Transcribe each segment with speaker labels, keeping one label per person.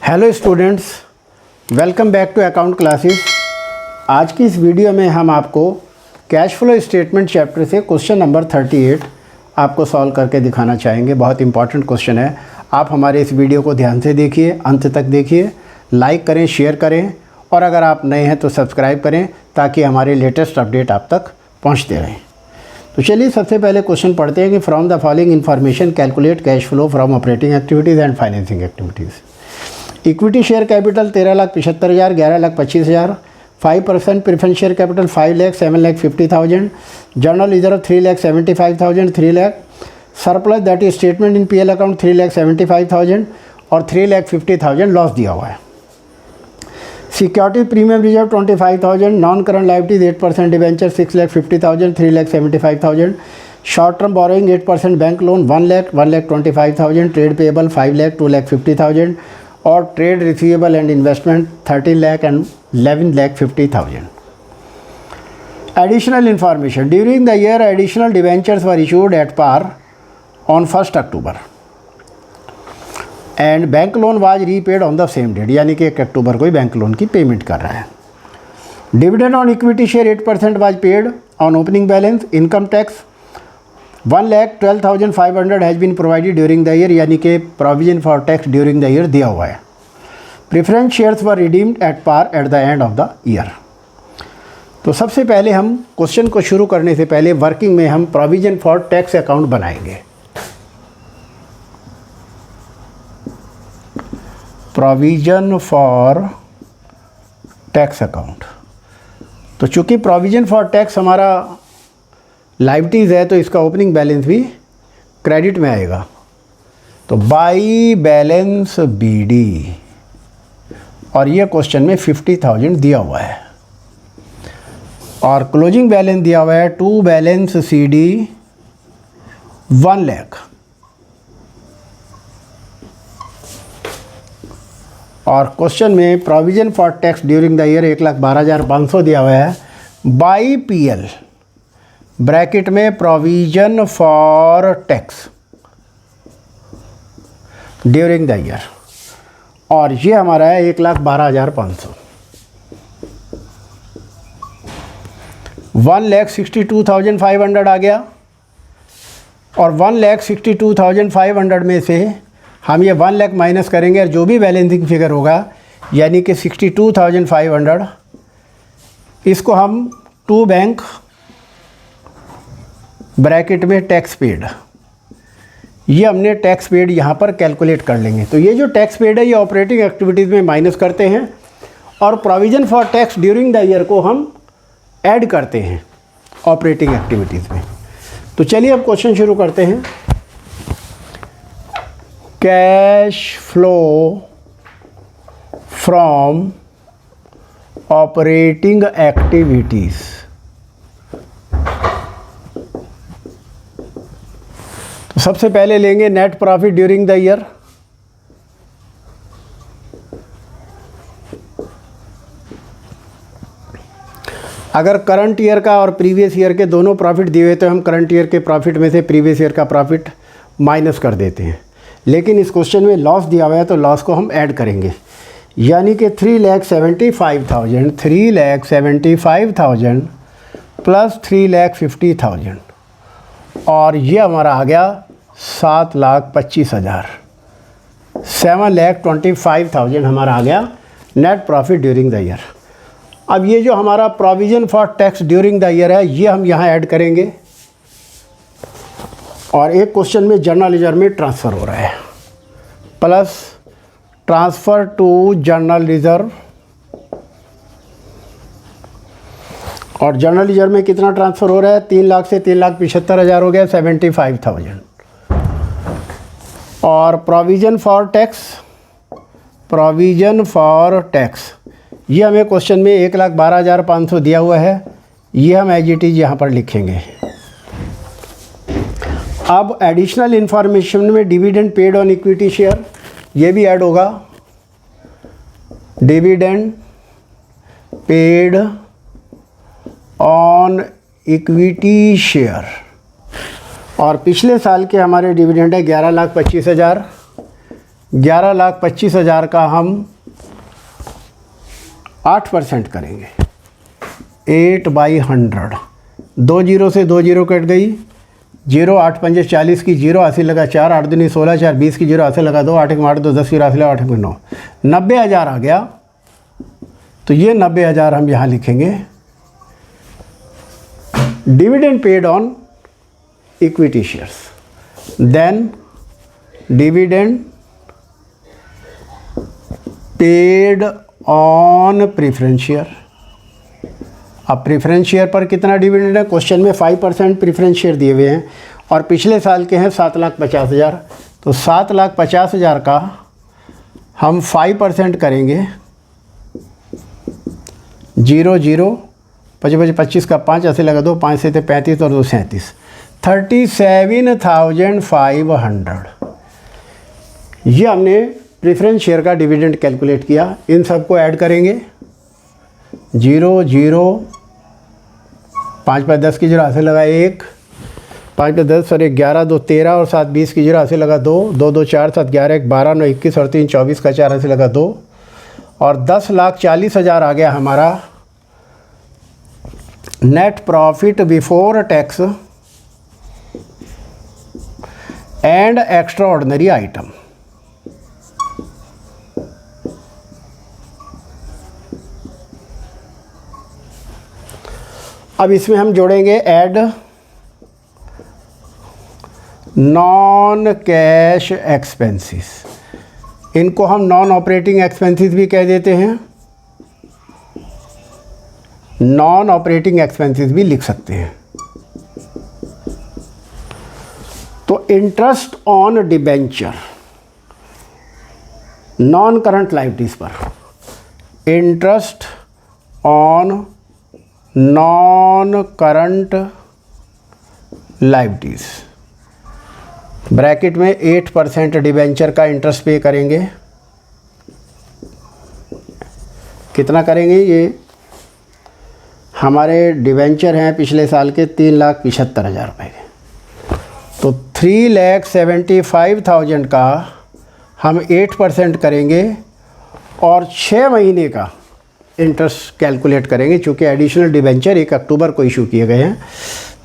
Speaker 1: Hello students, welcome back to account classes. आज की इस वीडियो में हम आपको कैश फ्लो स्टेटमेंट चैप्टर से क्वेश्चन नंबर 38 आपको सॉल्व करके दिखाना चाहेंगे। बहुत इंपॉर्टेंट क्वेश्चन है। आप हमारे इस वीडियो को ध्यान से देखिए, अंत तक देखिए, लाइक करें, शेयर करें और अगर आप नए हैं तो सब्सक्राइब करें ताकि हमारे लेटेस्ट अपडेट आप तक पहुँचते रहें। तो चलिए सबसे पहले क्वेश्चन पढ़ते हैं कि from the following information calculate cash flow from operating activities and financing activities. Equity share capital 13,75,000, 11,25,000, 5% preference share capital 5 lakh, 7,50,000, general reserve 3,75,000, 3 lakh, surplus that is statement in PL account 3,75,000 और 3,50,000 लॉस दिया हुआ है। Security premium reserve 25,000, non current liabilities 8% debenture 6,50,000, 3,75,000, short term borrowing 8% bank loan 1 lakh, 1,25,000, trade payable 5 lakh, 2,50,000 और trade receivable and investment 13 lakh and 11,50,000। Additional information during the year additional debentures were issued at par on 1 October and bank loan was repaid on the same date, यानी कि 1 अक्टूबर को ही bank loan की payment कर रहा है। Dividend on equity share 8% was paid on opening balance. Income tax 1,12,500 has been provided during the year, यानी कि provision for tax during the year दिया हुआ है। Preference shares were redeemed at par at the end of the year. तो सबसे पहले हम question को शुरू करने से पहले वर्किंग में हम प्रोविजन फॉर टैक्स अकाउंट बनाएंगे। Provision for tax account. तो चूंकि प्रोविजन फॉर टैक्स हमारा लाइबिलिटीज़ है तो इसका ओपनिंग बैलेंस भी क्रेडिट में आएगा। तो बाई बैलेंस बीडी और ये क्वेश्चन में 50,000 दिया हुआ है और क्लोजिंग बैलेंस दिया हुआ है टू बैलेंस सीडी 1 लाख और क्वेश्चन में provision for tax during the year 1,12,500 दिया हुआ है बाई पीएल ब्रैकेट में provision for tax during the year और ये हमारा है 1,12,500। 1,62,500 आ गया और 1,62,500 में से हम ये 1 लाख माइनस करेंगे और जो भी बैलेंसिंग फिगर होगा यानी कि 62,500 इसको हम टू बैंक ब्रैकेट में टैक्स पेड, ये हमने टैक्स पेड यहाँ पर कैलकुलेट कर लेंगे। तो ये जो टैक्स पेड है ये ऑपरेटिंग एक्टिविटीज़ में माइनस करते हैं और provision for tax during the year को हम ऐड करते हैं ऑपरेटिंग एक्टिविटीज़ में। तो चलिए अब क्वेश्चन शुरू करते हैं। Cash flow from operating activities. तो सबसे पहले लेंगे net profit during the year. अगर करंट ईयर का और प्रीवियस ईयर के दोनों प्रॉफिट दिए हुए तो हम करंट ईयर के प्रॉफिट में से प्रीवियस ईयर का प्रॉफिट माइनस कर देते हैं, लेकिन इस क्वेश्चन में लॉस दिया हुआ है तो लॉस को हम ऐड करेंगे, यानी कि 3,75,000 प्लस 3,50,000 और ये हमारा आ गया 7,25,000, 7,25,000 हमारा आ गया net profit during the year. अब ये जो हमारा provision for tax during the year है ये हम यहाँ ऐड करेंगे और एक क्वेश्चन में जर्नल रिजर्व में ट्रांसफ़र हो रहा है plus transfer to general reserve और जर्नल रिजर्व में कितना ट्रांसफ़र हो रहा है 3 लाख से 3,75,000 हो गया 75,000 और प्रोविज़न फॉर टैक्स ये हमें क्वेश्चन में 1,12,500 दिया हुआ है, ये हम एज इट इज़ यहाँ पर लिखेंगे। अब एडिशनल इन्फॉर्मेशन में dividend paid on equity share ये भी ऐड होगा। Dividend paid on equity share और पिछले साल के हमारे डिविडेंड है 11,25,000 11,25,000 का हम 8% करेंगे। 8/100, 2 जीरो से 2 जीरो कट गई, 0 8 पंजे 40 की 0 80 लगा 4, 8 दूनी 16, 4 20 की 0 80 लगा 2, 8 एक 8 2 10 की 80 लगा 8 9, 90,000 आ गया। तो ये 90,000 हम यहाँ लिखेंगे। Dividend paid on equity shares, then dividend paid on preference share. अब प्रेफरेंस शेयर पर कितना डिविडेंड है? क्वेश्चन में 5% प्रेफरेंस शेयर दिए हुए हैं और पिछले साल के हैं 7,50,000। तो 7,50,000 का हम 5% करेंगे। 0 0 55 25 का 5 ऐसे लगा 2, 5 से थे 35 और 2 37, 37,500। ये हमने प्रेफरेंस शेयर का डिविडेंड कैलकुलेट किया। इन सबको ऐड करेंगे। 0 0 5 पर 10 की 0 ऐसे लगा 1, 5 पर 10 और 11 2 13 और 7 20 की 0 ऐसे लगा 2, 2 2 4 7 11 1 12 9 21 और 3 24 का 4 ऐसे लगा 2 और 10,40,000 आ गया हमारा net profit before tax and extra ordinary item. अब इसमें हम जोड़ेंगे ऐड नॉन कैश एक्सपेंसेस। इनको हम नॉन ऑपरेटिंग एक्सपेंसेस भी कह देते हैं, नॉन ऑपरेटिंग एक्सपेंसेस भी लिख सकते हैं। तो interest on debenture, non current liabilities पर, interest on non current liabilities, bracket में 8% डिबेंचर का इंटरेस्ट पे करेंगे। कितना करेंगे? ये हमारे डिबेंचर हैं पिछले साल के 3,75,000 रुपये के। तो 3,75,000 का हम 8% करेंगे और 6 महीने का इंटरेस्ट कैलकुलेट करेंगे। चूँकि एडिशनल डिबेंचर 1 अक्टूबर को इशू किए गए हैं,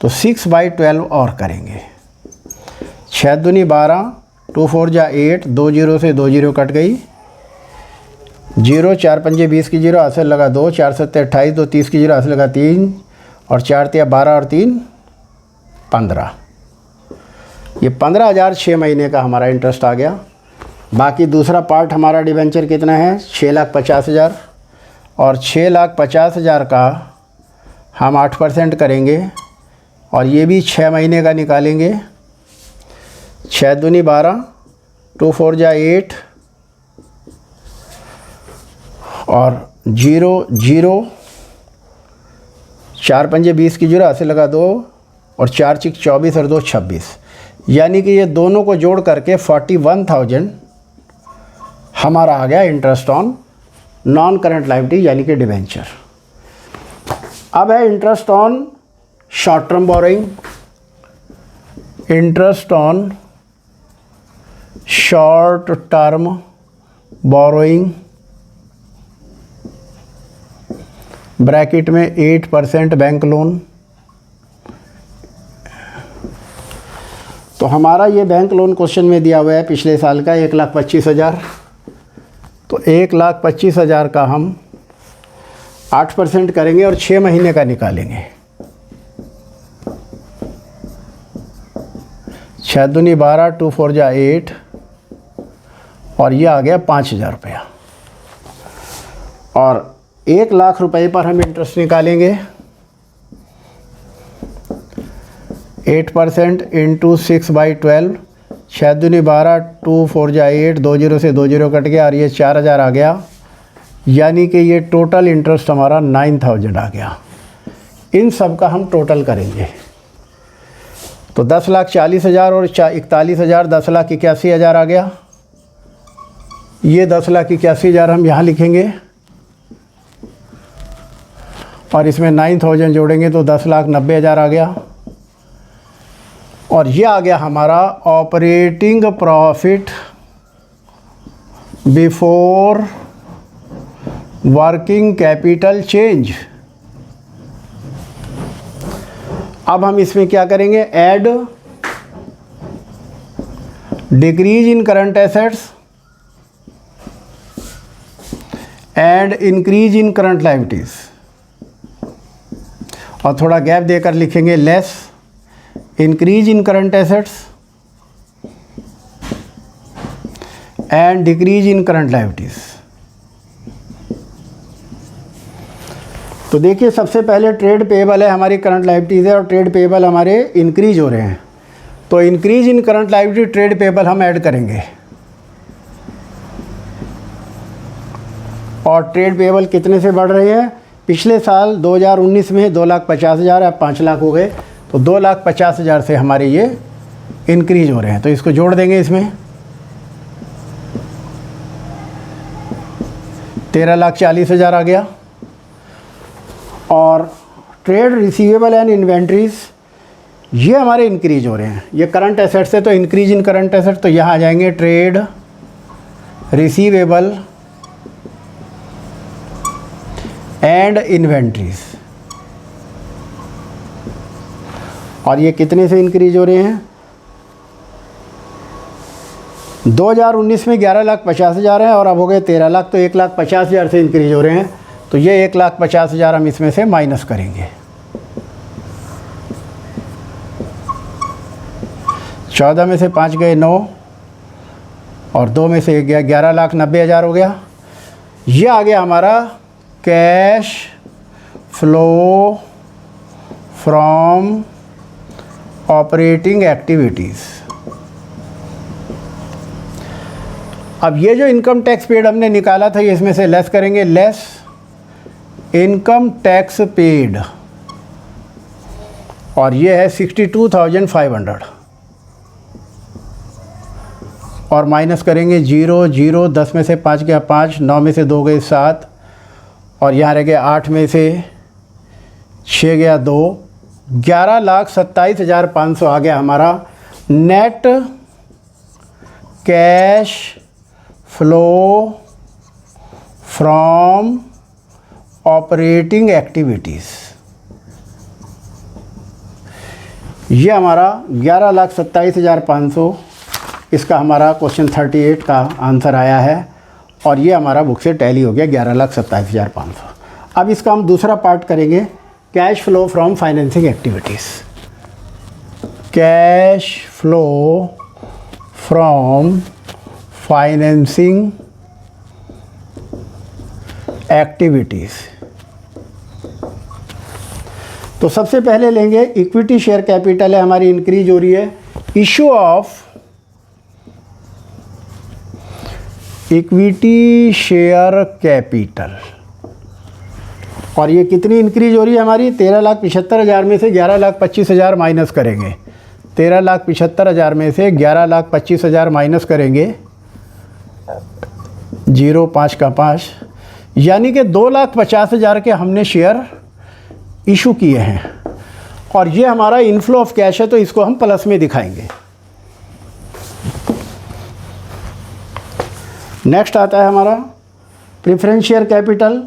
Speaker 1: तो 6/12 और करेंगे। 6 दूनी 12, 2 4 जा 8, 2 जीरो से 2 जीरो कट गई, 0 4 पंजे 20 की 0 ऐसे लगा 2, 4 7 28, 2 30 की 0 ऐसे लगा 3 और 4 3 12 और 3 15। ये 15,000 6 महीने का हमारा इंटरेस्ट आ गया। बाकी दूसरा पार्ट हमारा डिबेंचर कितना है? 6,50,000 और 6,50,000 का हम 8% करेंगे और ये भी 6 महीने का निकालेंगे। 6 दूनी 12, 2 4 जा 8 और 0 0, 4 पंजे 20 की 0 ऐसे लगा 2 और 4 6 24 और 2 26। यानी कि ये दोनों को जोड़ करके 41,000 हमारा आ गया interest on non current liability यानी कि डिबेंचर। अब है interest on short term borrowing, interest on short term borrowing, bracket में 8% बैंक लोन। तो हमारा ये बैंक लोन क्वेश्चन में दिया हुआ है पिछले साल का 1,25,000। तो 1,25,000 का हम 8% करेंगे और 6 महीने का निकालेंगे। 6 दूनी 12, 2 4 जा 8 और ये आ गया 5,000 रुपया। और 1,00,000 रुपये पर हम इंटरेस्ट निकालेंगे। 8% इंटू 6/12, 6 दूनी 12, 2 4 जा 8, 2 जीरो से 2 जीरो कट गया और ये 4,000 आ गया। यानी कि ये टोटल इंटरेस्ट हमारा 9,000 आ गया। इन सब का हम टोटल करेंगे। तो 10,40,000 और 41,000, 10,81,000 आ गया। ये 10,81,000 हम यहाँ लिखेंगे और इसमें 9,000 जोड़ेंगे तो 10,90,000 आ गया। और ये आ गया हमारा operating profit before working capital change. अब हम इसमें क्या करेंगे, add decrease in current assets and increase in current liabilities, और थोड़ा गैप देकर लिखेंगे less increase in current assets and decrease in current liabilities. तो देखिए सबसे पहले ट्रेड पेएबल है हमारी करंट लायबिलिटीज है, और ट्रेड पेएबल हमारे इंक्रीज हो रहे हैं, तो increase in current liability trade payable हम ऐड करेंगे। और ट्रेड पेएबल कितने से बढ़ रहे हैं, पिछले साल 2019 में 2,50,000, अब 5 लाख हो गए, तो 2,50,000 से हमारे ये इंक्रीज हो रहे हैं, तो इसको जोड़ देंगे इसमें। 13,40,000 आ गया। और ट्रेड रिसीवेबल एंड इन्वेंट्रीज ये हमारे इंक्रीज हो रहे हैं, ये करंट एसेट से, तो इंक्रीज इन करंट एसेट, तो यहाँ आ जाएंगे ट्रेड रिसीवेबल एंड इन्वेंट्रीज। और ये कितने से इंक्रीज हो रहे हैं, 2019 में 11,50,000 है और अब हो गए 13 लाख, तो 1,50,000 से इंक्रीज हो रहे हैं, तो ये 1,50,000 हम इसमें से माइनस करेंगे। 14 में से 5 गए 9, और 2 में से 1 गया, 11,90,000 हो गया। ये आ गया हमारा cash flow from operating activities. अब ये जो इनकम टैक्स पेड हमने निकाला था, ये इसमें से लेस करेंगे, लेस इनकम टैक्स पेड, और ये है 62,500, और माइनस करेंगे 0 0, 10 में से 5 गया 5, 9 में से 2 गए 7, और यहाँ रह गया 8 में से 6 गया 2, 11,27,500 आ गया हमारा net cash flow from operating activities. ये हमारा 11,27,500 इसका हमारा क्वेश्चन 38 का आंसर आया है, और ये हमारा बुक से टैली हो गया 11,27,500। अब इसका हम दूसरा पार्ट करेंगे, cash flow from financing activities. Cash flow from financing activities. तो सबसे पहले लेंगे इक्विटी शेयर कैपिटल है हमारी, इंक्रीज हो रही है, issue of equity share capital, और ये कितनी इंक्रीज हो रही है हमारी, 13,75,000 में से 11,25,000 माइनस करेंगे, 13,75,000 में से 11,25,000 माइनस करेंगे, 0 5 का 5, यानी कि 2,50,000 के हमने शेयर इशू किए हैं, और ये हमारा इनफ्लो ऑफ कैश है, तो इसको हम प्लस में दिखाएंगे। नेक्स्ट आता है हमारा प्रेफरेंस शेयर कैपिटल।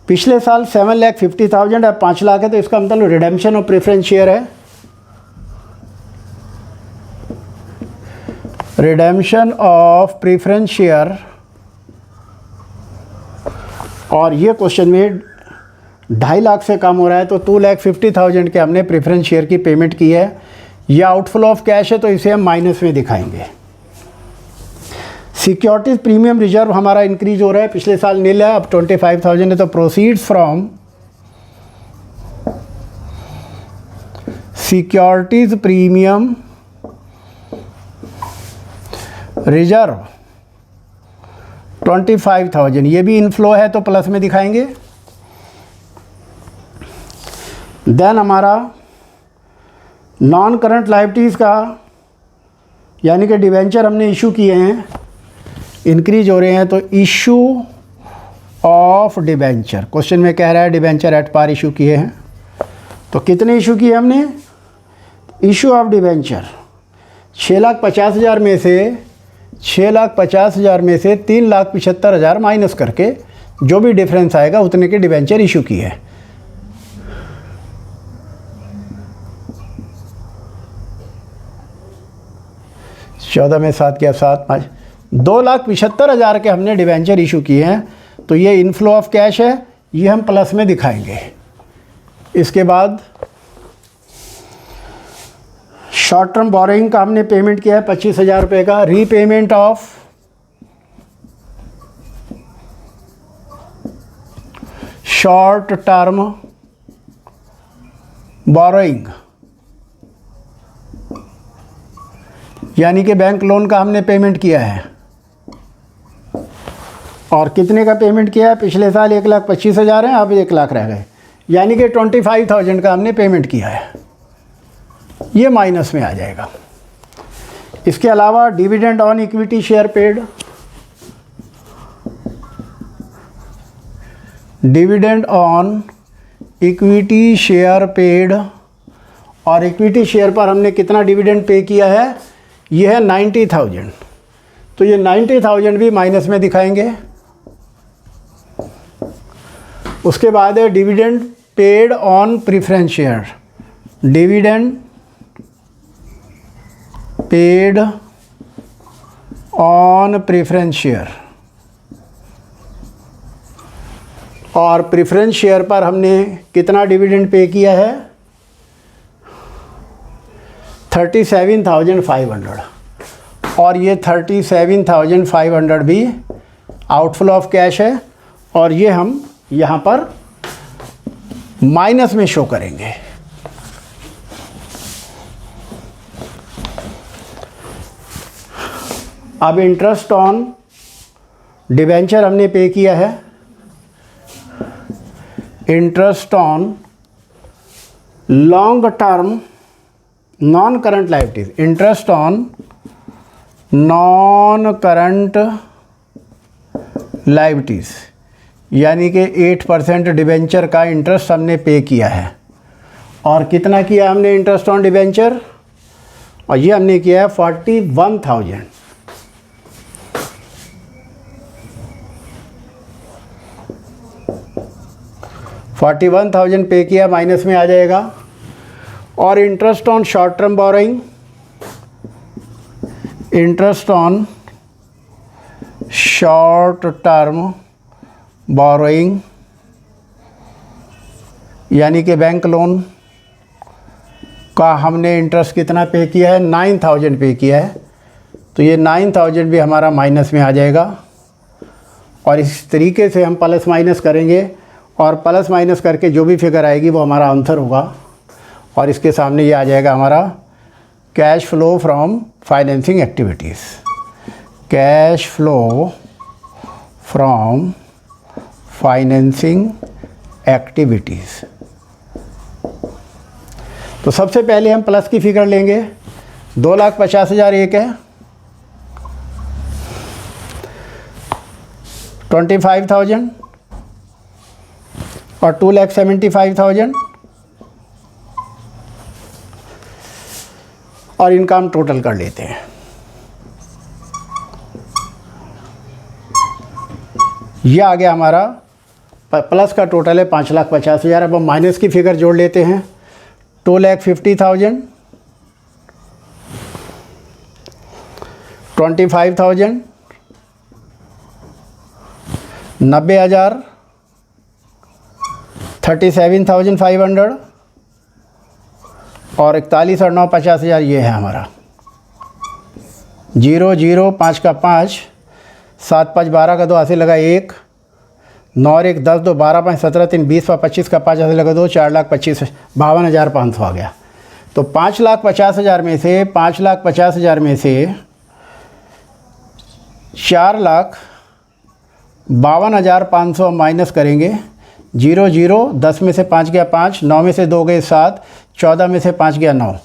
Speaker 1: पिछले साल 7,50,000 अब 5 लाख है, तो इसका मतलब रिडेम्पशन ऑफ प्रेफरेंस शेयर है, रिडेम्पशन ऑफ प्रेफरेंस शेयर। और ये क्वेश्चन में 2.5 लाख से कम हो रहा है, तो 2,50,000 के हमने प्रेफरेंस शेयर की पेमेंट की है। ये आउटफ्लो ऑफ कैश है, तो इसे हम माइनस में दिखाएंगे। सिक्योरिटीज प्रीमियम रिजर्व हमारा इंक्रीज हो रहा है, पिछले साल नील है, अब 25,000 है, तो proceeds from securities premium reserve 25,000, ये भी इनफ्लो है, तो प्लस में दिखाएंगे। देन हमारा नॉन करंट लायबिलिटीज़ का, यानी कि डिवेंचर हमने इशू किए हैं, इंक्रीज हो रहे हैं, तो इशू ऑफ डिवेंचर, क्वेश्चन में कह रहा है डिवेंचर एट पार इशू किए हैं, तो कितने इशू किए हमने, इशू ऑफ डिवेंचर 6,50,000 में से 6,50,000 में से 3,75,000 माइनस करके जो भी डिफरेंस आएगा उतने के डिबेंचर इशू की है। चौदह में 7 क्या 7 5 2,75,000 के हमने डिबेंचर इशू किए हैं, तो ये इनफ्लो ऑफ कैश है, ये हम प्लस में दिखाएंगे। इसके बाद शॉर्ट टर्म बोरोइंग का हमने पेमेंट किया है 25,000 रुपये का। Repayment of short term borrowing यानी कि बैंक लोन का हमने पेमेंट किया है, और कितने का पेमेंट किया है? पिछले साल 1,25,000 है, अब 1 लाख रह गए, यानी कि 25,000 का हमने पेमेंट किया है, ये माइनस में आ जाएगा। इसके अलावा dividend on equity share paid, dividend on equity share paid, और इक्विटी शेयर पर हमने कितना डिविडेंड पे किया है? ये है 90,000, तो ये 90,000 भी माइनस में दिखाएंगे। उसके बाद है dividend paid on preference share, dividend paid on preference share, और प्रेफरेंस शेयर पर हमने कितना डिविडेंड पे किया है? 37,500, और ये 37,500 भी आउटफ्लो ऑफ कैश है, और ये हम यहाँ पर माइनस में शो करेंगे। अब इंटरेस्ट ऑन डिबेंचर हमने पे किया है, interest on long term non current liabilities, interest on non current liabilities, यानी कि 8% डिबेंचर का इंटरेस्ट हमने पे किया है। और कितना किया हमने इंटरेस्ट ऑन डिबेंचर? और ये हमने किया है 41,000। 41,000 पे किया, माइनस में आ जाएगा। और interest on short term borrowing, interest on short term borrowing यानी कि बैंक लोन का हमने इंटरेस्ट कितना पे किया है? 9,000 पे किया है, तो ये 9,000 भी हमारा माइनस में आ जाएगा। और इस तरीके से हम प्लस माइनस करेंगे, और प्लस माइनस करके जो भी फिगर आएगी वो हमारा आंसर होगा। और इसके सामने ये आ जाएगा हमारा cash flow from financing activities, cash flow from financing activities. तो सबसे पहले हम प्लस की फिगर लेंगे। 2,50,000 एक है, 25,000 और 2,75,000, और इनका हम टोटल कर लेते हैं। ये आ गया हमारा प्लस का टोटल है 5,50,000। अब हम माइनस की फिगर जोड़ लेते हैं। 2,50,000, 25,000, 90,000, 37,500 और 41 और 9 50,000। ये है हमारा 0 0 5 का 5, 7 5 12 का 2 हाथ से लगा 1, 9 और 1 10 2 12 5 17 3 20 और 25 का 5 हाथ से लगा 2, 4,25,52,500 आ गया। तो 5,50,000 में से 5,50,000 में से 4,52,500 माइनस करेंगे। 0 0 10 में से 5 गया 5, 9 में से 2 गए 7, 14 में से 5 गया 9,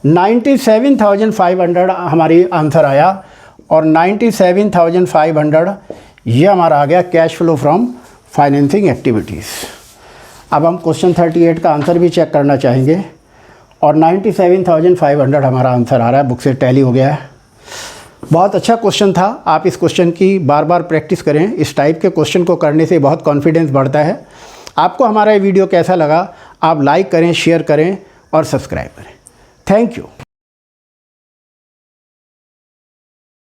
Speaker 1: 97,500 हमारी आंसर आया। और 97,500 ये हमारा आ गया cash flow from financing activities. अब हम क्वेश्चन 38 का आंसर भी चेक करना चाहेंगे। और 97,500 हमारा आंसर आ रहा है, बुक से टैली हो गया है। बहुत अच्छा क्वेश्चन था। आप इस क्वेश्चन की बार बार प्रैक्टिस करें। इस टाइप के क्वेश्चन को करने से बहुत कॉन्फिडेंस बढ़ता है। आपको हमारा ये वीडियो कैसा लगा, आप लाइक करें, शेयर करें और सब्सक्राइब करें। Thank you.